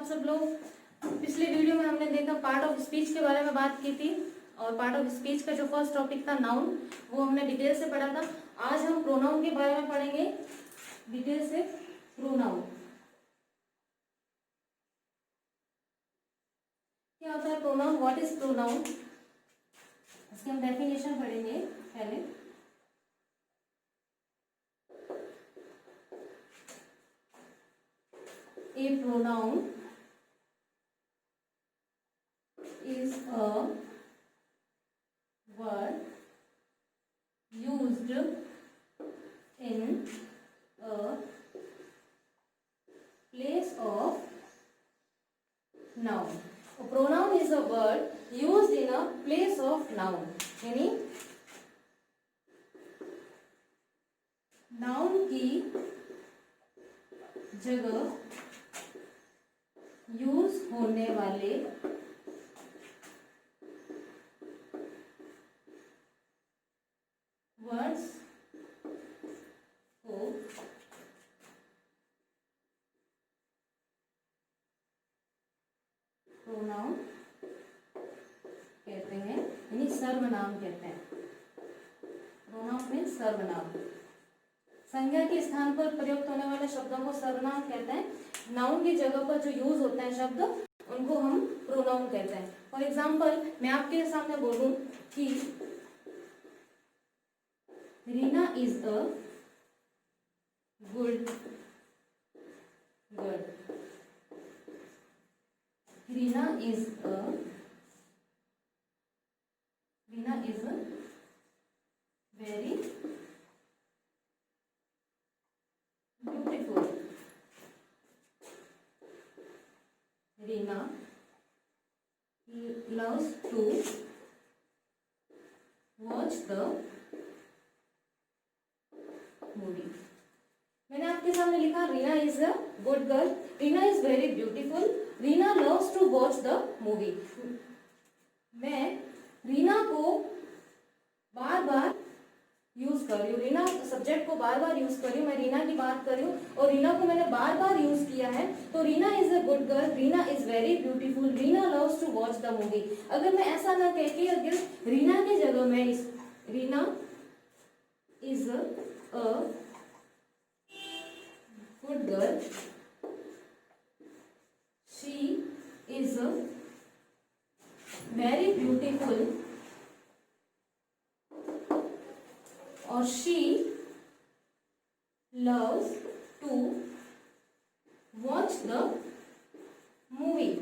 आप सब लोग। पिछले वीडियो में हमने देखा पार्ट ऑफ स्पीच के बारे में बात की थी और पार्ट ऑफ स्पीच का जो फर्स्ट टॉपिक था नाउन, वो हमने डिटेल से पढ़ा था। आज हम प्रोनाउन के बारे में पढ़ेंगे डिटेल से। प्रोनाउन क्या होता है? प्रोनाउन, व्हाट इज प्रोनाउन, इसकी हम डेफिनेशन पढ़ेंगे पहले। A pronoun is a word used in a place of noun. A pronoun is a word used in a place of noun. यानी noun की जगह यूज होने वाले वर्ड्स को प्रोनाउन कहते हैं, यानी सर्वनाम कहते हैं। प्रोनाउन मीन्स सर्वनाम, संज्ञा के स्थान पर प्रयुक्त होने वाले शब्दों को सर्वनाम कहते हैं। नाउन की जगह पर जो यूज होते हैं शब्द, उनको हम प्रोनाउन कहते हैं। फॉर एग्जाम्पल, मैं आपके सामने बोलूं कि Reena is a good girl. Reena is a very beautiful. Reena loves to watch the movie. मैंने आपके सामने लिखा Reena is a good girl, Reena is very beautiful, Reena loves to watch the movie. मैं रीना को बार बार यूज कर रही हूँ, रीना सब्जेक्ट को बार बार यूज कर रही हूँ, मैं रीना की बात कर रही हूँ और रीना को मैंने बार बार यूज किया है। तो Reena is a good girl, Reena is very beautiful, Reena loves to watch the movie. अगर मैं ऐसा ना कह के अगर रीना की जगह मैं इस Reena is a good girl, she is very beautiful और she loves to watch the movie।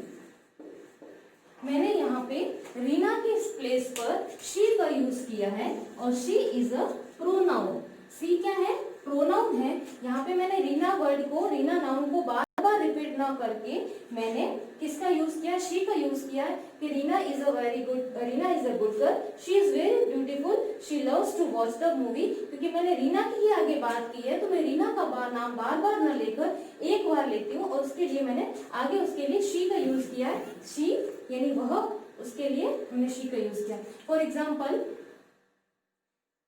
मैंने यहाँ पे रीना के प्लेस पर she का यूज किया है और she is a pronoun। she क्या है? प्रोनाउन है। यहाँ पे मैंने रीना वर्ड को, रीना नाउन को बार बार रिपीट ना करके मैंने किसका यूज किया? she का यूज किया है कि Reena is a good girl, she is very beautiful, she loves to watch the movie. क्योंकि मैंने रीना की ही आगे बात की है तो मैं रीना का नाम बार बार न लेकर एक बार लेती हूँ और उसके लिए मैंने आगे उसके लिए she का यूज किया है। she यानी वह, उसके लिए हमने she का यूज किया। फॉर एग्जाम्पल,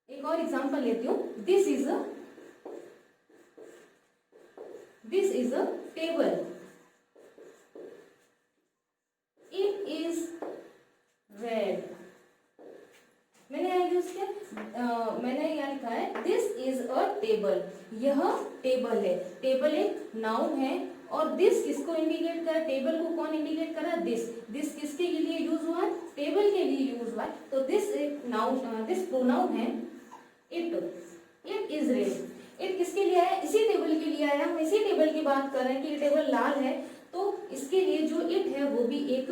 एक और एग्जाम्पल लेती हूँ। This is a table, it is red. मैंने यहाँ यूज किया, मैंने यहाँ लिखा है दिस इज अ टेबल, यह टेबल है। टेबल एक नाउन है और दिस किसको इंडिकेट कर रहा है? टेबल को कौन इंडिकेट कर रहा है? दिस किसके लिए यूज हुआ है? टेबल के लिए यूज हुआ है। तो दिस एक नाउन, दिस प्रोनाउन है। इट इज रेड, इट किसके लिए आया? इसी टेबल के लिए आया। हम इसी टेबल की बात कर रहे हैं कि ये टेबल लाल है, तो इसके लिए जो इट है वो भी एक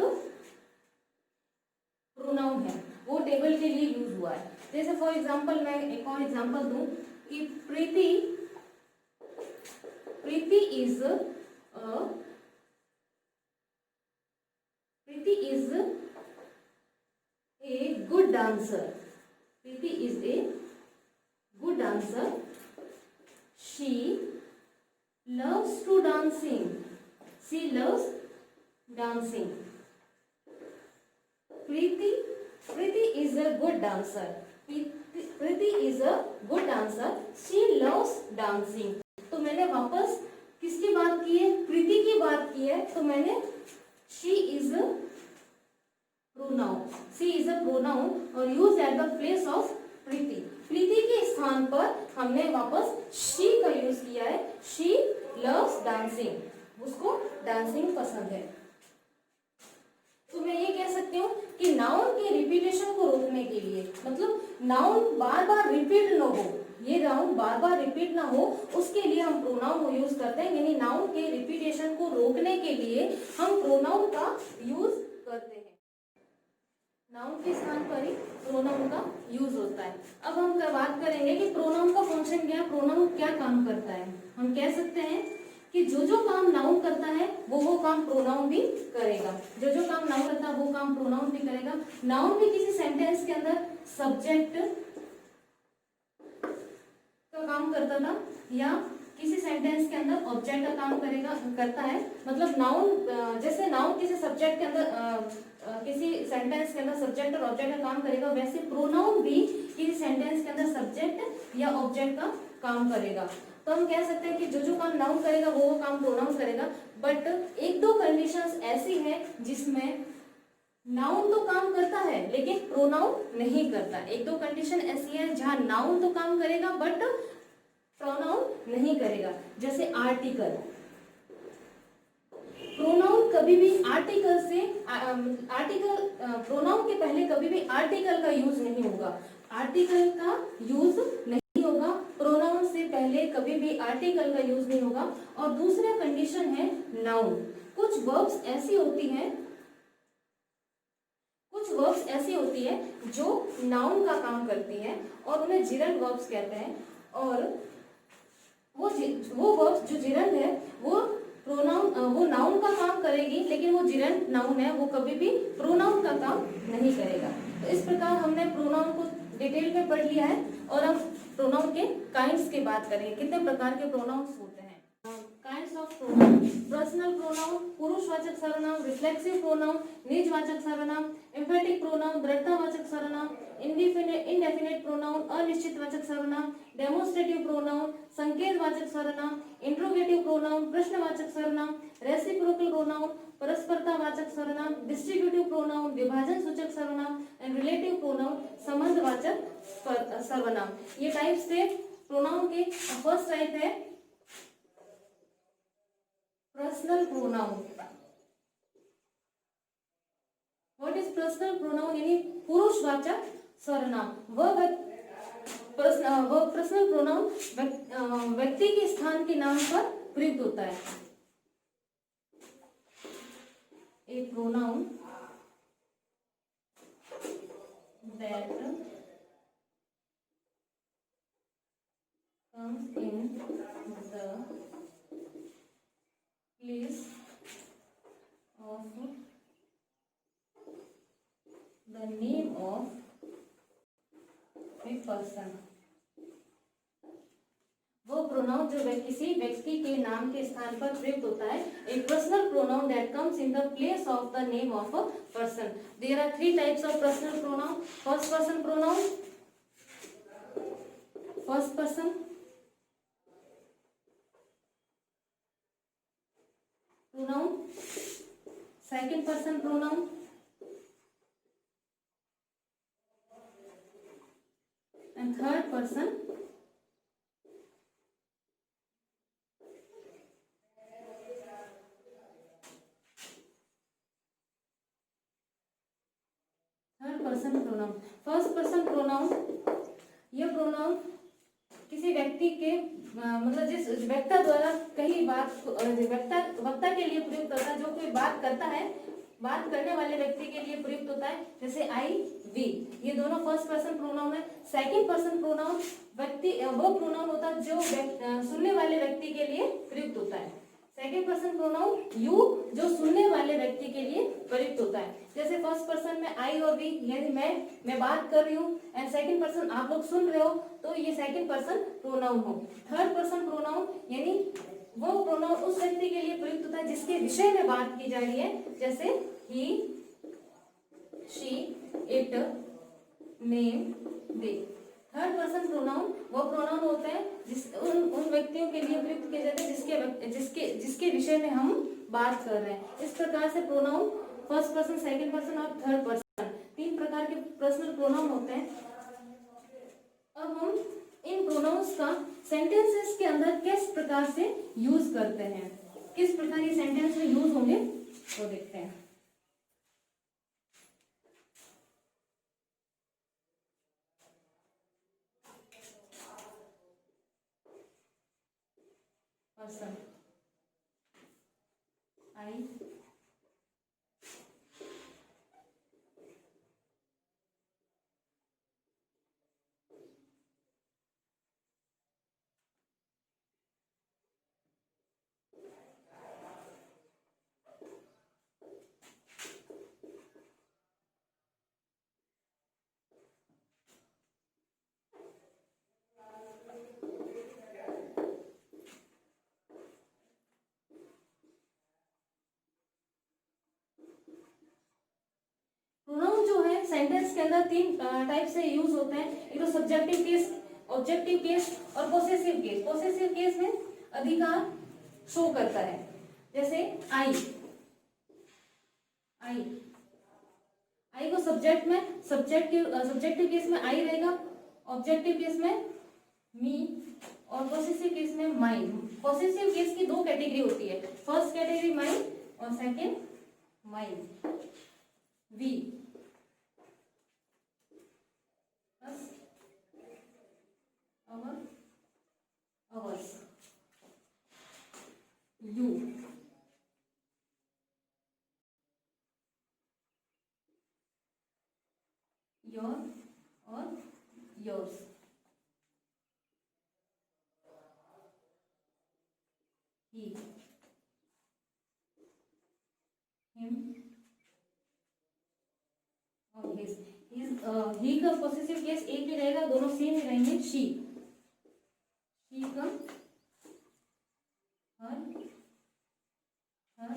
प्रोनाउन है, वो टेबल के लिए यूज हुआ है। जैसे फॉर एग्जांपल, मैं एक और एग्जांपल दूं कि Preeti is a good dancer. Preeti is a good dancer, she loves to dancing, she loves dancing। Preeti is a good dancer, Preeti is a good dancer, she loves dancing। तो मैंने वापस किसकी बात की है, प्रीति की बात की है, तो मैंने she is a pronoun, she is a pronoun और use at the place of Preeti. Preeti के स्थान पर हमने वापस शी का यूज किया है। शी लव्स डांसिंग, उसको डांसिंग पसंद है। तो मैं ये कह सकती हूँ कि नाउन के रिपीटेशन को रोकने के लिए, मतलब नाउन बार बार रिपीट न हो, ये नाउन बार बार रिपीट ना हो, उसके लिए हम प्रोनाउन को यूज करते हैं। यानी नाउन के रिपीटेशन को रोकने के लिए हम प्रोनाउन का यूज करते हैं। नाउन के स्थान पर ही प्रोनाउन का यूज होता है। अब हम बात करेंगे कि प्रोनाउन का फंक्शन क्या है, प्रोनाउन क्या काम करता है। हम कह सकते हैं कि जो जो काम नाउन करता है वो काम प्रोनाउन भी करेगा। जो जो काम नाउन करता है वो काम प्रोनाउन भी करेगा। नाउन भी किसी सेंटेंस के अंदर सब्जेक्ट का काम करता था या किसी सेंटेंस के अंदर ऑब्जेक्ट का काम करता है। मतलब नाउन, जैसे नाउन किसी सब्जेक्ट के अंदर किसी सेंटेंस के अंदर सब्जेक्ट और ऑब्जेक्ट का काम करेगा, वैसे प्रोनाउन भी किसी सेंटेंस के अंदर सब्जेक्ट या ऑब्जेक्ट का काम करेगा। तो हम कह सकते हैं कि जो जो काम नाउन करेगा वो काम प्रोनाउन करेगा। बट एक दो कंडीशंस ऐसी हैं जिसमें नाउन तो काम करता है लेकिन प्रोनाउन नहीं करता। एक दो कंडीशन ऐसी है जहां नाउन तो काम करेगा बट प्रोनाउन नहीं करेगा। जैसे आर्टिकल, प्रोनाउन कभी भी आर्टिकल से प्रोनाउन के पहले कभी भी आर्टिकल का यूज नहीं होगा। आर्टिकल का यूज नहीं होगा, प्रोनाउन से पहले कभी भी आर्टिकल का यूज नहीं होगा। और दूसरा कंडीशन है नाउन। कुछ वर्ब्स ऐसी होती है जो नाउन का काम करती है और उन्हें जिरंड वर्ब्स कहते हैं। और वो वर्ब्स जो जिरंड है वो नाउन का काम करेगी, लेकिन वो जिरंड नाउन है, वो कभी भी प्रोनाउन का काम नहीं करेगा। तो इस प्रकार हमने प्रोनाउन को डिटेल में पढ़ लिया है। और अब प्रोनाउन के काइंड्स की बात करेंगे, कितने प्रकार के प्रोनाउंस होते हैं। Kinds of pronoun: personal pronoun, पुरुषवाचक सर्वनाम, रिफ्लेक्सिव प्रोनाउन, निजवाचक सर्वनाम, एम्फेटिक प्रोनाउन, दृढ़तावाचक सर्वनाम, इंडेफिनिट प्रोनाउन, अनिश्चितवाचक सर्वनाम, डेमोन्स्ट्रेटिव प्रोनाउन, संकेतवाचक सर्वनाम, इंट्रोगेटिव प्रोनाउन, प्रश्नवाचक सर्वनाम, रेसिप्रोकल प्रोनाउन, परस्परतावाचक सर्वनाम, डिस्ट्रीब्यूटिव प्रोनाउन, विभाजन सूचक सर्वनाम एंड रिलेटिव प्रोनाउन, संबंधवाचक सर्वनाम। ये टाइप्स थे प्रोनाउन के। फर्स्ट टाइप है personal pronoun. What is personal pronoun? यानी पुरुषवाचक सर्वनाम। वह पर्सनल प्रोनाउन व्यक्ति के स्थान के नाम पर प्रयुक्त होता है। A pronoun that comes in the place of the name of a person। वो प्रोनाउन जो किसी व्यक्ति के नाम के स्थान पर प्रयुक्त होता है। एक personal pronoun that comes in the place of the name of a person. There are three types of personal pronoun. First person pronoun, first person pronoun, second person pronoun, and third person pronoun. First person pronoun, यह pronoun किसी व्यक्ति के मतलब जिस वक्ता द्वारा कही बात वक्ता के लिए प्रयुक्त होता है। जो कोई बात करता है, बात करने वाले व्यक्ति के लिए प्रयुक्त होता है। जैसे आई, वी, ये दोनों फर्स्ट पर्सन प्रोनाउन है। सेकंड पर्सन प्रोनाउन वो प्रोनाउन होता है जो सुनने वाले व्यक्ति के लिए प्रयुक्त होता है। सेकंड पर्सन प्रोनाउन यू, जो सुनने वाले व्यक्ति के लिए प्रयुक्त होता है। जैसे फर्स्ट पर्सन में आई और वी, यानी मैं बात कर रही हूँ, एंड सेकंड पर्सन आप लोग सुन रहे हो, तो ये सेकंड पर्सन प्रोनाउन हो। थर्ड पर्सन प्रोनाउन यानी वो प्रोनाउन उस व्यक्ति के लिए प्रयुक्त होता है जिसके विषय में बात की जा रही है। जैसे he, she, it, name, they. Third person pronoun वो प्रोनाउन होते हैं उन व्यक्तियों के लिए प्रयुक्त किए जाते हैं जिसके विषय में हम बात कर रहे हैं। इस प्रकार से pronoun first person, second person और थर्ड पर्सन, 3 प्रकार के पर्सनल प्रोनाउन होते हैं। अब हम इन प्रोनाउंस का सेंटेंसेस के अंदर किस प्रकार से यूज करते हैं, किस प्रकार ये सेंटेंस में यूज होंगे वो देखते हैं। पर्सन, आई, प्रोनाउन जो है सेंटेंस के अंदर 3 टाइप से यूज होते हैं। एक तो सब्जेक्टिव केस, ऑब्जेक्टिव केस और पोसेसिव केस। पोसेसिव केस में अधिकार शो करता है, जैसे आई, आई, आई को सब्जेक्ट में सब्जेक्टिव केस में आई रहेगा, ऑब्जेक्टिव केस में मी और पोसेसिव केस में माइन। पोसेसिव केस की 2 कैटेगरी होती है, फर्स्ट कैटेगरी माइन और second mine, we, our, ours, you, your और yours, he, him और his। ही का पोसेसिव केस एक ही रहेगा, दोनों सेम ही रहेंगे। शी का हर, हर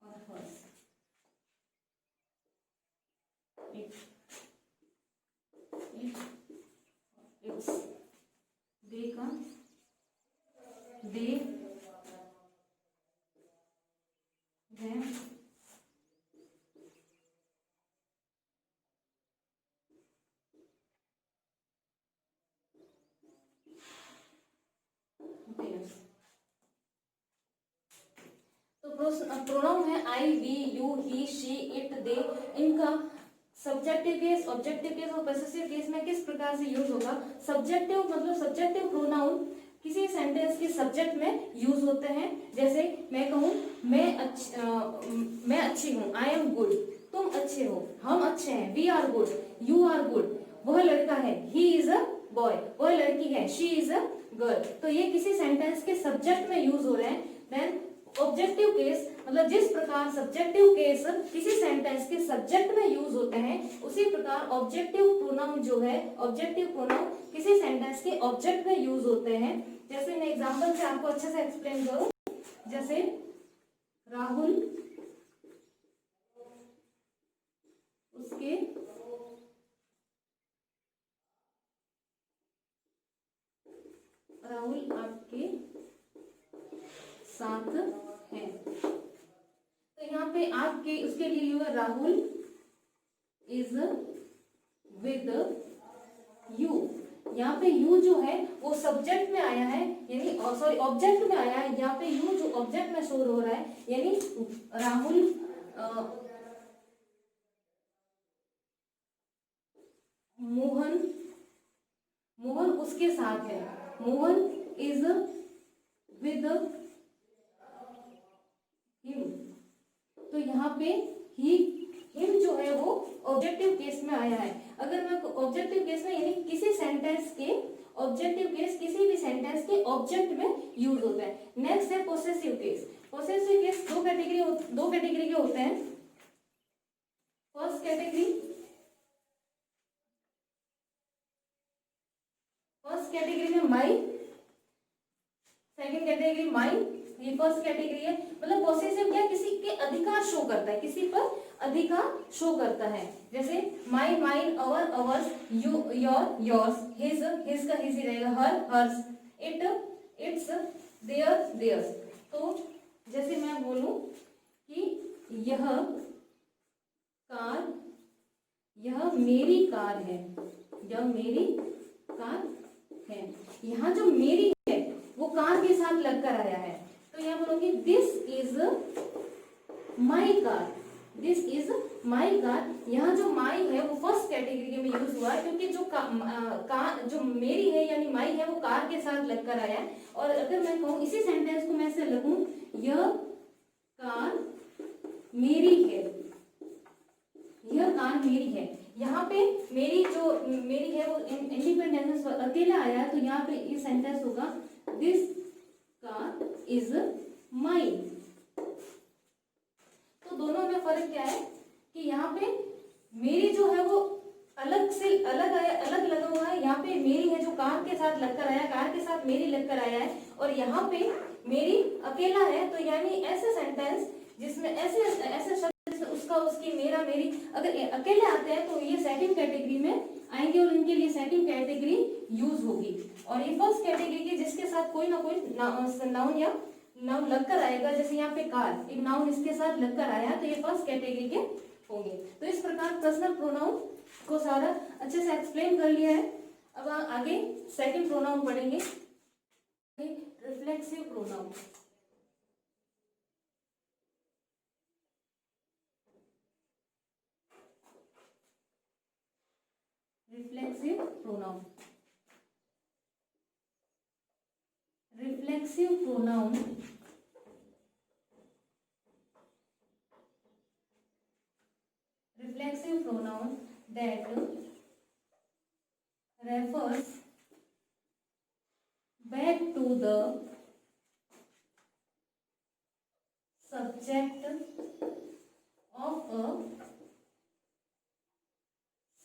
और हर्स, इट्स, दे का दे, them, theirs। तो प्रोनाउन है I, we, you, he, she, it, they. इनका सब्जेक्टिव केस, ऑब्जेक्टिव केस और पोसेसिव केस में किस प्रकार से यूज होगा। सब्जेक्टिव मतलब सब्जेक्टिव प्रोनाउन किसी सेंटेंस के सब्जेक्ट में यूज होते हैं। जैसे मैं कहूँ मैं अच्छी हूँ, आई एम गुड, तुम अच्छे हो, हम अच्छे हैं, we are good, you are good, वह लड़का है, ही इज अ बॉय, वह लड़की है, शी इज अ गर्ल। तो ये किसी सेंटेंस के सब्जेक्ट में यूज हो रहे हैं। देन ऑब्जेक्टिव केस मतलब जिस प्रकार सब्जेक्टिव केस किसी सेंटेंस के सब्जेक्ट में यूज होते हैं, उसी प्रकार ऑब्जेक्टिव प्रोनाउन जो है, ऑब्जेक्टिव प्रोनाउन किसी सेंटेंस के ऑब्जेक्ट में यूज होते हैं। जैसे मैं एग्जांपल से आपको अच्छे से एक्सप्लेन करूं, जैसे राहुल उसके राहुल आपके साथ है। तो यहाँ पे आपके उसके लिए हुआ राहुल इज विद यू। यहाँ पे यू जो है वो सब्जेक्ट में आया है, यानी सॉरी ऑब्जेक्ट में आया है। यहाँ पे यू जो ऑब्जेक्ट में शो हो रहा है, यानी राहुल मोहन उसके साथ है, मोहन इज विद हिम। तो यहाँ पे ही हिम जो है वो ऑब्जेक्टिव केस में आया है। अगर मैं ऑब्जेक्टिव केस में यानी किसी सेंटेंस के ऑब्जेक्टिव केस किसी भी सेंटेंस के ऑब्जेक्ट में यूज होता है। नेक्स्ट है पोसेसिव केस। पोसेसिव केस दो कैटेगरी के होते हैं। फर्स्ट कैटेगरी में माई, सेकंड कैटेगरी माइन ये फर्स्ट कैटेगरी है। मतलब पॉसेसिव क्या, किसी के अधिकार शो करता है, किसी पर अधिकार शो करता है। जैसे my, mine, our, ours, you, your, yours, his, his का हिज ही रहेगा, her, hers, it, its, their, theirs. तो जैसे मैं बोलूं कि यह कार, यह मेरी कार है, यह मेरी कार है। यहाँ जो मेरी है वो कार के साथ लगकर आया है, तो यहाँ बोलोगे this is my car, this is my car. यहाँ जो माई है वो फर्स्ट कैटेगरी में यूज हुआ है, क्योंकि जो कार जो मेरी है यानी माई है वो कार के साथ लगकर आया है। और अगर मैं कहूँ इसी सेंटेंस को मैं ऐसे लगूं, यह कार मेरी है, यह कार मेरी है। यहाँ पे मेरी जो मेरी है वो इंडिपेंडेंस अकेला आया है, तो यहाँ पे ये सेंटेंस होगा दिस कार इज माइन। तो दोनों में फर्क क्या है कि यहाँ पे मेरी जो है वो अलग से अलग आया, अलग लगा हुआ है। यहाँ पे मेरी है जो कार के साथ लगकर आया, कार के साथ मेरी लगकर आया है। और यहाँ पे मेरी अकेला है, तो यानी ऐसे सेंटेंस जिसमें ऐसे ऐसे शब्द उसका, उसकी, मेरा, मेरी अगर अकेले आते हैं तो ये सेकंड कैटेगरी में आएंगे और इनके लिए सेकंड कैटेगरी यूज होगी। और ये फर्स्ट कैटेगरी के जिसके साथ कोई ना कोई नाउन या नाउन लगकर आएगा, जैसे यहाँ पे कार, एक नाउन इसके साथ लगकर आया, तो ये फर्स्ट कैटेगरी के होंगे। तो इस प्रकार पर्सनल प्रोनाउन को सारा अच्छे से एक्सप्लेन कर लिया है। अब आगे सेकंड प्रोनाउन पढ़ेंगे, reflexive pronoun. Reflexive pronoun, reflexive pronoun reflexive pronoun that refers back to the subject of a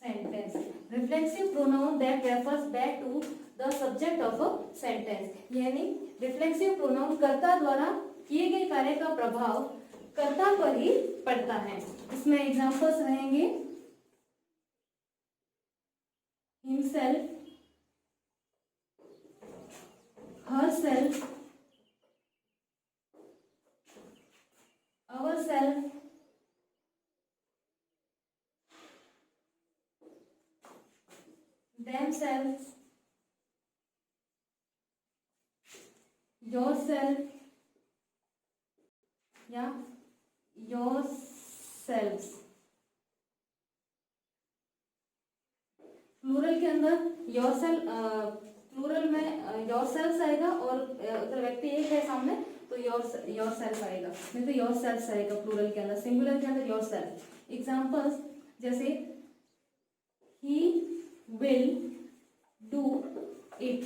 sentence. Reflexive pronoun that refers back to the subject of a sentence, यानी reflexive pronoun कर्ता द्वारा किए गए कार्य का प्रभाव कर्ता पर ही पड़ता है। इसमें एग्जांपल्स रहेंगे himself, herself, ourself, themselves, yourself या yourselves। प्लूरल के अंदर yourself, प्लूरल में yourselves आएगा, और अगर व्यक्ति एक है सामने तो yourself आएगा, नहीं तो yourselves आएगा प्लूरल के अंदर। सिंगुलर के अंदर yourself। एग्जांपल्स जैसे he will do it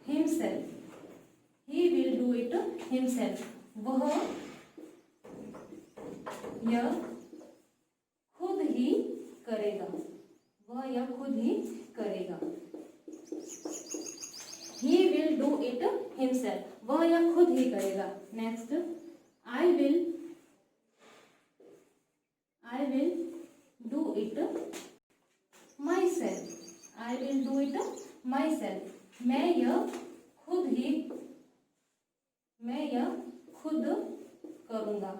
himself, he will do it himself, वह यह खुद ही करेगा, वह यह खुद ही करेगा। He will do it himself, वह यह खुद ही करेगा। Next, I will do it myself, I will do it myself, मैं यह खुद करूंगा।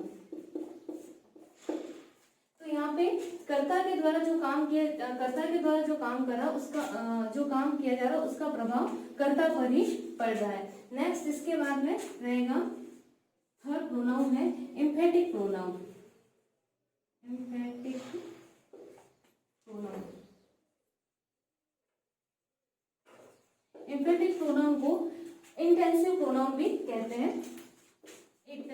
तो यहाँ पे कर्ता के द्वारा जो काम किया, कर्ता के द्वारा जो काम करा उसका, जो काम किया जा रहा है उसका प्रभाव कर्ता पर ही पड़ रहा है। नेक्स्ट इसके बाद में रहेगा थर्ड प्रोनाउन है emphatic pronoun. Emphatic pronoun, emphatic pronoun को इंटेंसिव प्रोनाउन भी कहते हैं। It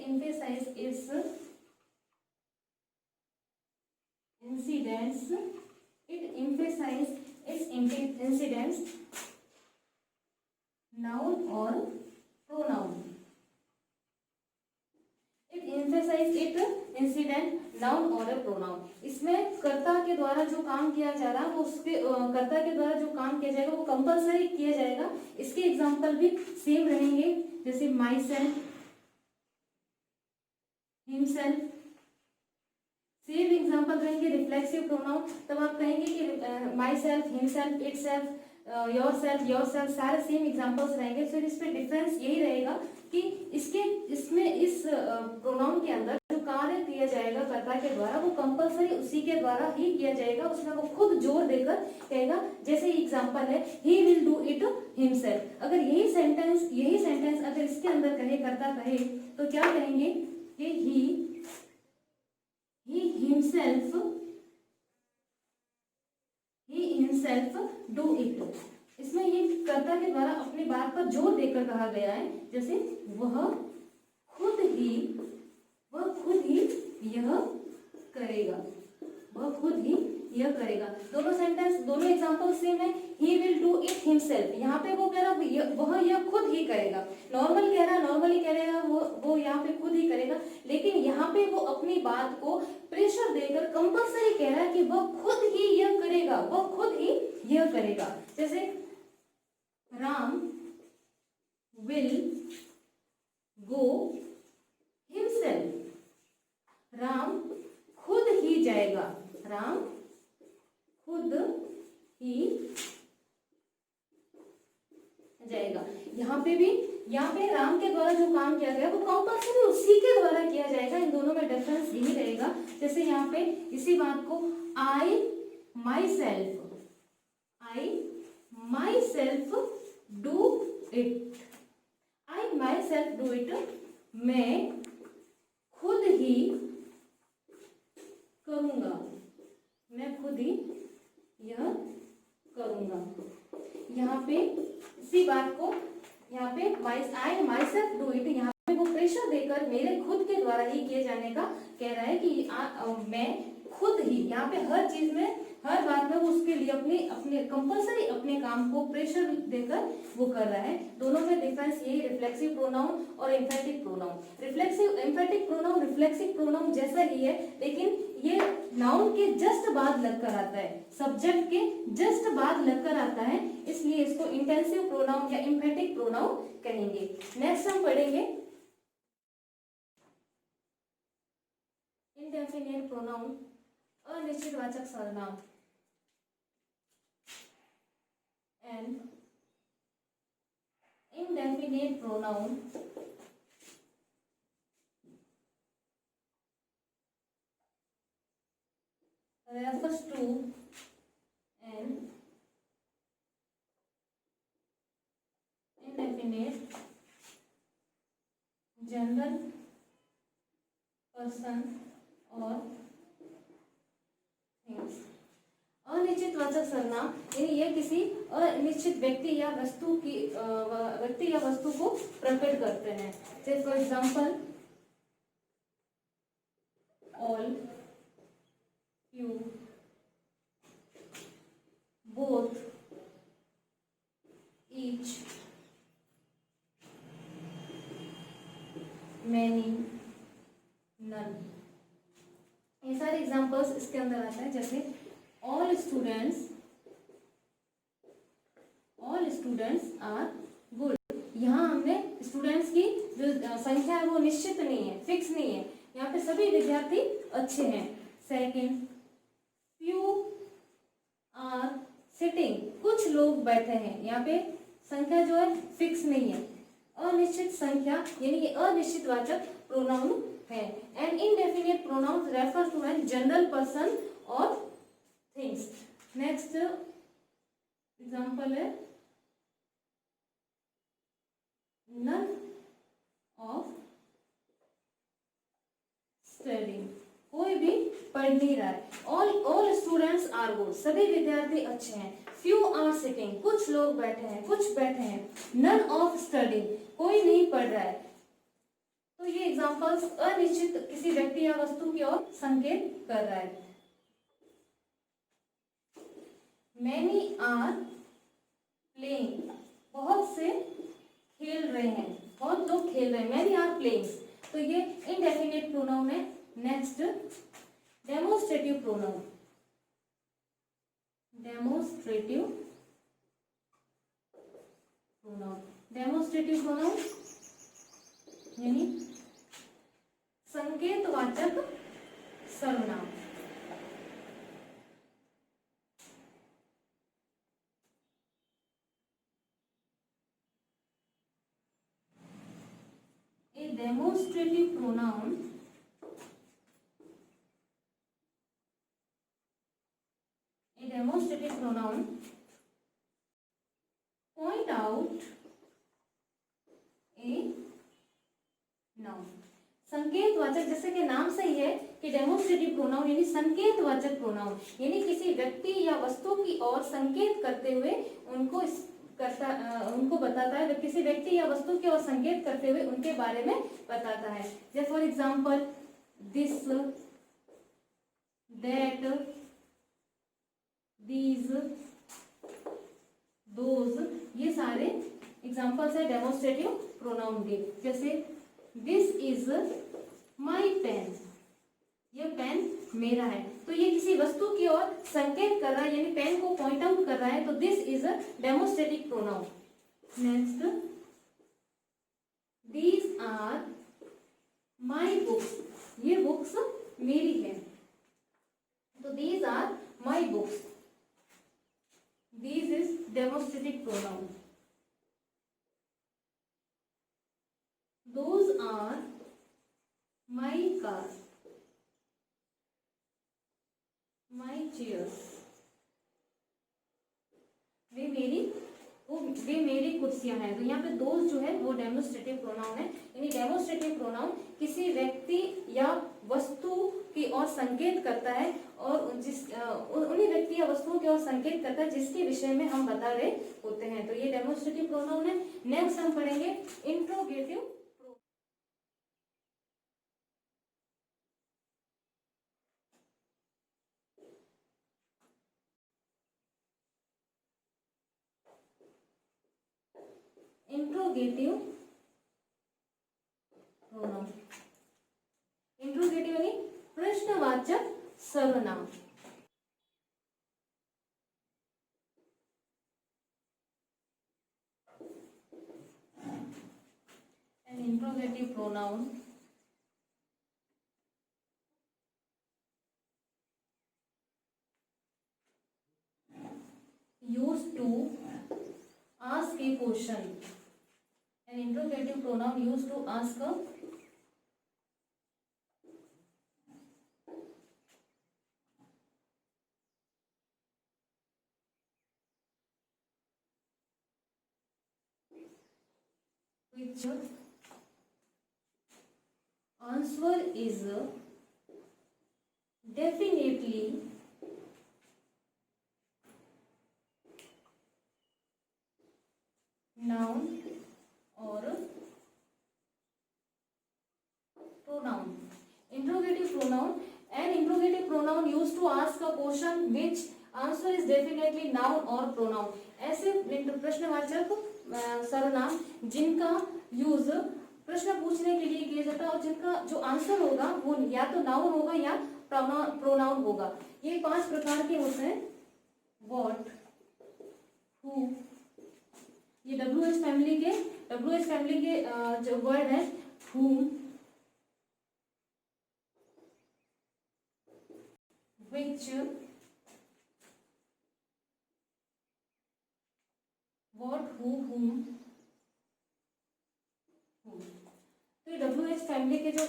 emphasize its incidents, it emphasize its incidents noun और pronoun. It emphasize it incident noun और प्रोनाउन। इसमें कर्ता के द्वारा जो काम किया जा रहा है वो उसके कर्ता के द्वारा जो काम किया जाएगा वो कंपलसरी किया जाएगा। इसके एग्जांपल भी सेम रहेंगे, जैसे my self, himself. Same example रहेंगे रिफ्लेक्सिव प्रोनाउन। तब आप कहेंगे कि my self, himself, itself, yourself, सारे सेम एग्जांपल्स रहेंगे। फिर इस पे डिफरेंस यही रहेगा कि इसमें इस प्रोनाउन के अंदर जो कार्य किया जाएगा कर्ता के द्वारा वो कंपलसरी उसी के द्वारा ही किया जाएगा। उसमें वो खुद जोर देकर कहेगा। जैसे एग्जांपल है he will do it himself. अगर यही सेंटेंस अगर इसके अंदर कहे, कर्ता कहे, तो क्या कहेंगे कि ही himself do it। इसमें ये कर्ता के द्वारा अपनी बात पर जोर देकर कहा गया है। जैसे वह खुद ही यह करेगा, दोनों सेंटेंस, दोनों एग्जांपल सेम है। He will do it himself, यहाँ पे वो कह रहा वह यह खुद ही करेगा। नॉर्मली कह रहा है वो यहाँ पे खुद ही करेगा, लेकिन यहाँ पे वो अपनी बात को प्रेशर देकर कंपलसरी कह रहा है कि वह खुद ही यह करेगा। जैसे Ram will go himself, Ram खुद ही जाएगा, यहाँ पे राम के द्वारा जो काम किया गया वो कंपल्सरी उसी के द्वारा किया जाएगा। इन दोनों में डिफरेंस यही रहेगा। जैसे यहाँ पे इसी बात को आई माई सेल्फ डू इट, मैं खुद ही करूंगा, यह करूंगा। यहाँ पे इसी बात को यहाँ पे आई माई सेल्फ डू इट, यहाँ पे वो प्रेशर देकर मेरे खुद के द्वारा ही किए जाने का कह रहा है कि मैं खुद ही, यहाँ पे हर चीज में, हर बात में वो उसके लिए अपने कंपलसरी अपने काम को प्रेशर देकर वो कर रहा है। दोनों में डिफरेंस यही, रिफ्लेक्सिव प्रोनाउन और emphatic pronoun. Emphatic pronoun reflexive pronoun जैसा ही है, लेकिन ये नाउन के जस्ट बाद लगकर आता है, सब्जेक्ट के जस्ट बाद लगकर आता है, इसलिए इसको इंटेंसिव प्रोनाउन या एम्फेटिक प्रोनाउन कहेंगे। नेक्स्ट हम पढ़ेंगे इंडेफिनिट प्रोनाउन, अनिश्चितवाचक सर्वनाम। And indefinite pronoun refers to an indefinite general person or things। अनिश्चितवाचक सर्वनाम यानी यह किसी अनिश्चित व्यक्ति या वस्तु को प्रकट करते हैं। जैसे for example all, you, both, each, many, none, ये सारे एग्जांपल्स इसके अंदर आता है। जैसे all students are good, यहाँ हमने स्टूडेंट्स की जो संख्या है वो निश्चित नहीं है, फिक्स नहीं है, यहाँ पे सभी विद्यार्थी अच्छे हैं। सेकंड, few are sitting, कुछ लोग बैठे हैं, यहाँ पे संख्या जो है फिक्स नहीं है, अनिश्चित संख्या यानी कि अनिश्चितवाचक प्रोनाउन है। And indefinite pronoun refer to an general person और थिंग्स। नेक्स्ट एग्जांपल है नन ऑफ स्टडिंग, कोई भी पढ़ नहीं रहा है। ऑल स्टूडेंट्स आर गुड, सभी विद्यार्थी अच्छे हैं। फ्यू आर सिटिंग, कुछ लोग बैठे हैं, कुछ बैठे हैं। नन ऑफ स्टडिंग, कोई नहीं पढ़ रहा है। तो ये एग्जांपल्स अनिश्चित किसी व्यक्ति या वस्तु की ओर संकेत कर रहा है। Many are playing, बहुत से खेल रहे हैं, बहुत लोग खेल रहे हैं, मैनी आर प्लेइंग, तो ये इनडेफिनिट प्रोनाउन है। Next demonstrative pronoun, demonstrative pronoun, demonstrative pronoun यानी संकेतवाचक सर्वनाम। A demonstrative pronoun point out a noun। संकेतवाचक, जैसे कि नाम से ही है कि डेमोस्ट्रेटिव प्रोनाउन यानी संकेतवाचक प्रोनाउन, यानी किसी व्यक्ति या वस्तु की ओर संकेत करते हुए उनको बताता है, किसी व्यक्ति या वस्तु की ओर संकेत करते हुए उनके बारे में बताता है। जैसे for example this, that, these, those, ये सारे एग्जाम्पल्स है डेमोस्ट्रेटिव प्रोनाउन के। जैसे दिस इज माई पेन, ये पेन मेरा है, तो ये किसी वस्तु की ओर संकेत कर रहा है, यानी पेन को पॉइंट आउट कर रहा है, तो this is a demonstrative pronoun. Next, these are my books, ये बुक्स मेरी है, तो these are my books, these is demonstrative pronoun. Those are my car, my chairs, वे मेरी कुर्सियां हैं, तो यहाँ पे दोस्त जो है वो डेमोस्ट्रेटिव प्रोनाउन है, यानी डेमोस्ट्रेटिव प्रोनाउन किसी व्यक्ति या वस्तु की ओर संकेत करता है, और उन्हीं व्यक्ति या वस्तुओं की ओर संकेत करता है जिसके विषय में हम बता रहे होते हैं, तो ये डेमोस्ट्रेटिव प्रोनाउन है। नेक्स्ट हम पढ़ेंगे इंट्रोगेटिव। इंट्रोगेटिव प्रोनाउन, इंट्रोगेटिव यानी प्रश्नवाचक सर्वनाम। An interrogative pronoun used to ask a question, an interrogative pronoun used to ask a which answer is definitely noun or pronoun. Interrogative pronoun, an interrogative pronoun used to ask a question which answer is definitely noun or pronoun। ऐसे प्रश्नवाचक सर्वनाम जिनका use प्रश्न पूछने के लिए किया जाता है और जिनका जो आंसर होगा वो या तो नाउन होगा या प्रोनाउन होगा। ये 5 प्रकार के होते हैं। व्हाट, हु, ये WH फैमिली के जो वर्ड है whom, which, what, who, whom, तो WH फैमिली के जो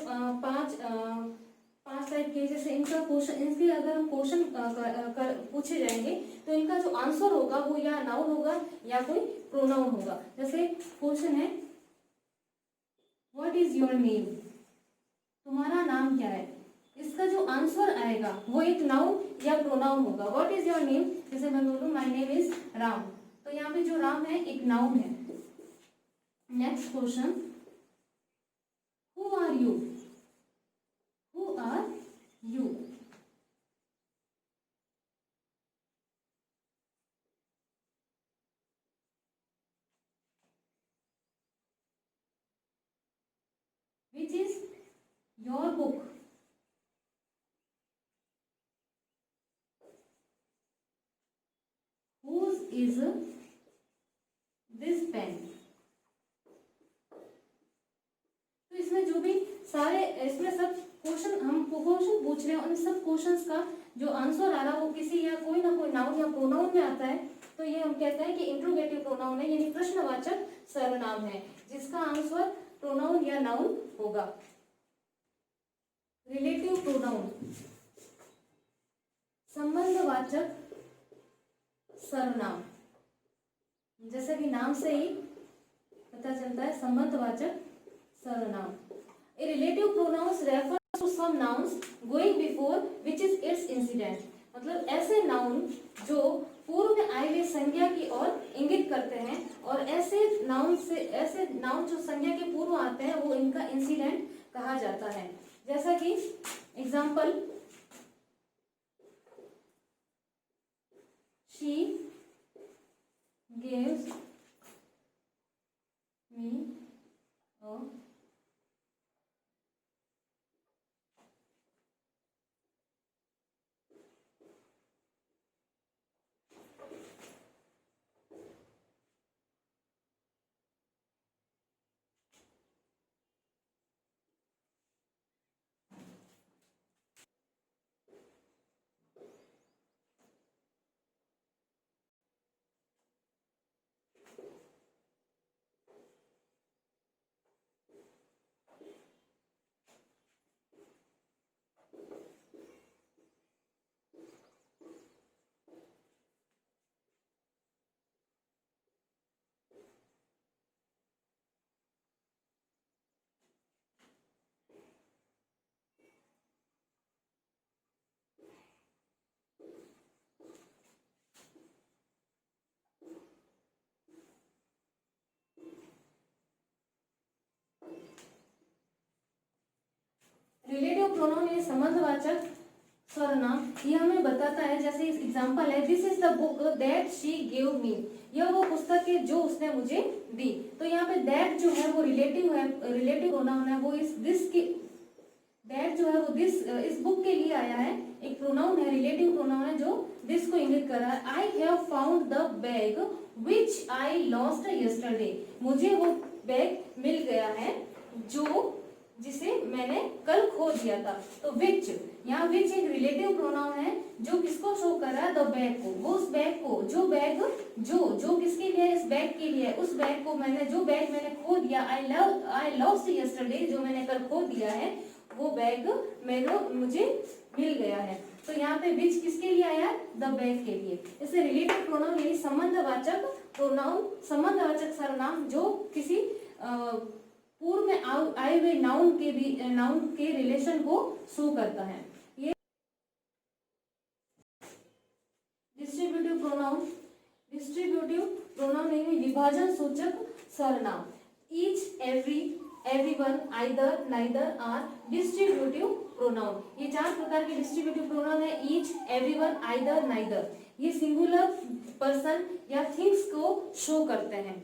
5 टाइप के, जैसे इनका क्वेश्चन, इनके अगर हम क्वेश्चन पूछे जाएंगे तो इनका जो आंसर होगा वो या नाउन होगा या कोई प्रोनाउन होगा। जैसे क्वेश्चन है व्हाट इज योर नेम, तुम्हारा नाम क्या है, इसका जो आंसर आएगा वो एक नाउन या प्रोनाउन होगा। व्हाट इज योर नेम, जैसे मैं बोलूँ माय नेम इज राम, तो यहाँ पे जो राम है एक नाउन है। Next question, who are you, who are you, which is your book, whose is this pen। तो इसमें जो भी सारे इसमें सब क्वेश्चन हम क्वेश्चन पूछ रहे हैं, उन सब क्वेश्चंस का जो आंसर आ रहा है वो किसी या कोई ना कोई नाउन या प्रोनाउन में आता है, तो ये हम कहते हैं कि इंट्रोगेटिव प्रोनाउन है, यानी प्रश्नवाचक सर्वनाम है जिसका आंसर प्रोनाउन या नाउन होगा। रिलेटिव प्रोनाउन, संबंधवाचक सर्वनाम, जैसा कि नाम से ही पता चलता है, संबंधवाचक सर्वनाम। A relative pronouns refers to some nouns going before which is its incident। मतलब ऐसे नाउन जो पूर्व में आई हुई संज्ञा की ओर इंगित करते हैं, और ऐसे नाउन जो संज्ञा के पूर्व आते हैं वो इनका इंसिडेंट कहा जाता है। जैसा कि example, she gives me a relative pronoun ये संबंधवाचक सर्वनाम, ये हमें बताता है, जैसे इस एग्जांपल है, this is the book that she give me, यह वो पुस्तक है जो उसने मुझे दी। तो यहाँ पे दैट जो है वो रिलेटिव है, रिलेटिव प्रोनाउन है, वो इस दिस के दैट जो है वो दिस इस बुक के लिए आया है, एक प्रोनाउन है, रिलेटिव प्रोनाउन है जो दिस को इंगित कर रहा है। I have found the bag which I lost yesterday, मुझे वो बैग मिल गया है जो जिसे मैंने कल खो दिया था। तो विच, यहाँ विच एक रिलेटिव प्रोनाउन है जो किसको शो कर रहा है, द बैग को, वो उस बैग को, जो बैग जो किसके लिए है, इस बैग के लिए है, उस बैग को मैंने, जो बैग मैंने खो दिया, आई लॉस्ट यस्टरडे, जो मैंने कल खो दिया है, वो बैग मुझे मिल गया है। तो यहाँ पे विच किसके लिए आया है, द बैग के लिए। इसे रिलेटिव प्रोनाउन यानी संबंधवाचक प्रोनाउन, संबंधवाचक सर्वनाम जो किसी पूर्व में आए हुए नाउन के रिलेशन को शो करता है। ये डिस्ट्रीब्यूटिव प्रोनाउन यानी विभाजन सूचक सर्वनाम। Each, every, everyone, either, neither are distributive pronoun. ये चार प्रकार के डिस्ट्रीब्यूटिव प्रोनाउन है, ईच, एवरीवन, आइदर, नाइदर। ये सिंगुलर पर्सन या थिंग्स को शो करते हैं।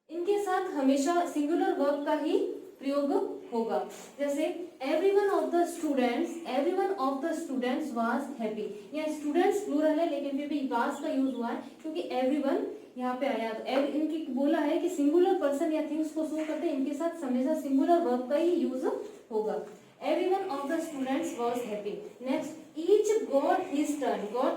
इनके साथ हमेशा सिंगुलर वर्ब का ही प्रयोग होगा। जैसे everyone of the students was happy, यहाँ स्टूडेंट्स प्लूरल है लेकिन फिर भी वाज का यूज हुआ है क्योंकि एवरीवन यहाँ पे आया। तो इनकी बोला है कि सिंगुलर पर्सन या थिंग्स को शो करते हैं, इनके साथ हमेशा सिंगुलर वर्ब का ही यूज होगा। Everyone of the students was happy. Next, each got his turn, got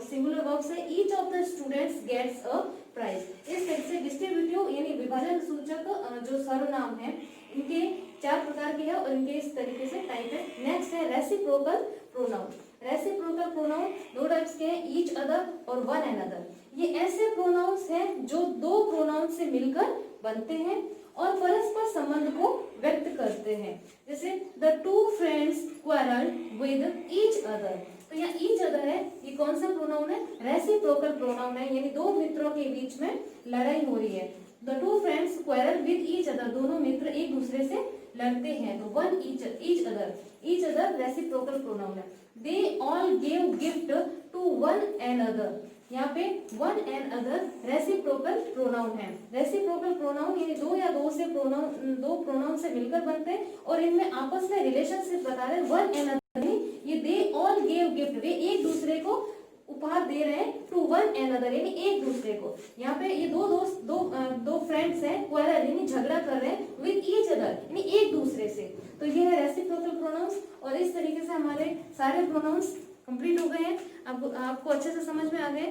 singular verb से each of the students gets a prize. इस तरह से डिस्ट्रीब्यूटिव यानी विभाजन सूचक जो सर्वनाम है इनके चार प्रकार के हैं और इनके इस तरीके से टाइप है। नेक्स्ट है रेसिप्रोकल प्रोनाउन। रेसिप्रोकल प्रोनाउन दो टाइप्स के हैं, ईच अदर और वन एनदर। ये ऐसे प्रोनाउंस हैं जो दो प्रोनाउन से मिलकर बनते हैं और परस्पर संबंध को व्यक्त करते हैं। जैसे the two friends quarrelled with each other. तो यहाँ ईच अदर है, ये कौन सा प्रोनाउन है, रेसिप्रोकल प्रोनाउन है, यानी दो मित्रों के बीच में लड़ाई हो रही है। The two friends quarrel with each other, दोनों मित्र एक दूसरे से लड़ते हैं। तो one each other reciprocal pronoun है। They all give gift to one another. यहाँ पे one and other reciprocal pronoun है। रेसिप्रोकल प्रोनाउन यानी दो या दो प्रोनाउन से मिलकर बनते हैं और इनमें आपस में रिलेशनशिप बता रहे हैं। वन एंड अदर ये दे ऑल गेव गिफ्ट, वे एक दूसरे को उपहार दे रहे हैं टू वन एंड अदर यानी एक दूसरे को। यहाँ पे ये दो फ्रेंड्स हैं, क्वारल यानी झगड़ा कर रहे हैं विद ईच अदर यानी एक दूसरे से। तो ये है रेसिप्रोकल प्रोनाउंस और इस तरीके से हमारे सारे प्रोनाउंस कंप्लीट हो गए हैं। आपको अच्छे से समझ में आ गए।